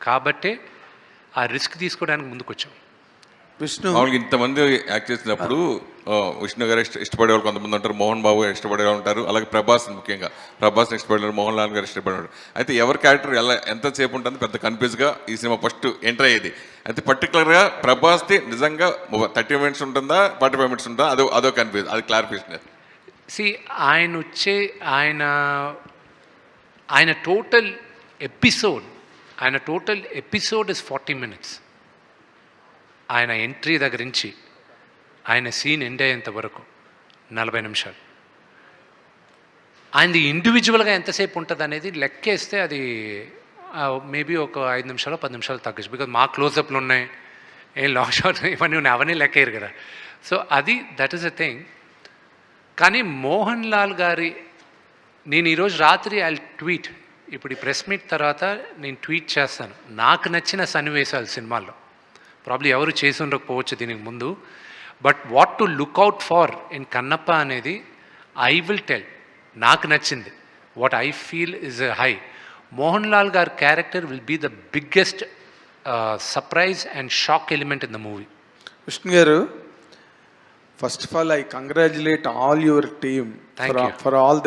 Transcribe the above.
కాబట్టే ఆ రిస్క్ తీసుకోవడానికి ముందుకొచ్చాం. విష్ణు మామూలుగా ఇంతమంది యాక్ట్ చేసినప్పుడు విష్ణు గారు ఇష్టపడే వాళ్ళు కొంతమంది ఉంటారు, మోహన్ బాబు గారు ఇష్టపడే వాళ్ళు ఉంటారు, అలాగే ప్రభాస్ ముఖ్యంగా ప్రభాస్ని ఇష్టపడే మోహన్ లాల్ గారు ఇష్టపడేవాడు. అయితే ఎవరి క్యారెక్టర్ ఎంతసేపు ఉంటుంది పెద్ద కన్ఫ్యూజ్గా ఈ సినిమా ఫస్ట్ ఎంటర్ అయ్యేది. అయితే పర్టికులర్గా ప్రభాస్ది నిజంగా 30 మినిట్స్ ఉంటుందా 45 మినిట్స్ ఉంటుందా అదో కన్ఫ్యూజ్, అది క్లారిఫికేషన్. ఆయన టోటల్ ఎపిసోడ్ ఇస్ 40 minutes. ఆయన ఎంట్రీ దగ్గర నుంచి ఆయన సీన్ ఎండ్ అయ్యేంత వరకు 40 నిమిషాలు. ఆయనది ఇండివిజువల్గా ఎంతసేపు ఉంటుంది అనేది లెక్కేస్తే అది మేబీ ఒక 5 నిమిషాలు 10 నిమిషాలు తగ్గచ్చు. బికాజ్ మా క్లోజప్లు ఉన్నాయి, ఏం లాంగ్ షాట్ ఇవన్నీ ఉన్నాయి, అవన్నీ లెక్కేయరు కదా. సో అది దట్ ఈస్ అ థింగ్. కానీ మోహన్ లాల్ గారి నేను ఈరోజు రాత్రి ఐ ట్వీట్, ఇప్పుడు ఈ ప్రెస్ మీట్ తర్వాత నేను ట్వీట్ చేస్తాను నాకు నచ్చిన సన్నివేశాలు సినిమాల్లో. ప్రాబ్లీ ఎవరు చేసి ఉండకపోవచ్చు దీనికి ముందు, but what to look out for in Kannappa అనేది ఐ విల్ టెల్. నాకు నచ్చింది what I feel is high. Mohan Lal గారి character will be the biggest surprise and shock element in the movie. Vishnu garu, first of all I congratulate all your team Thank you. for all the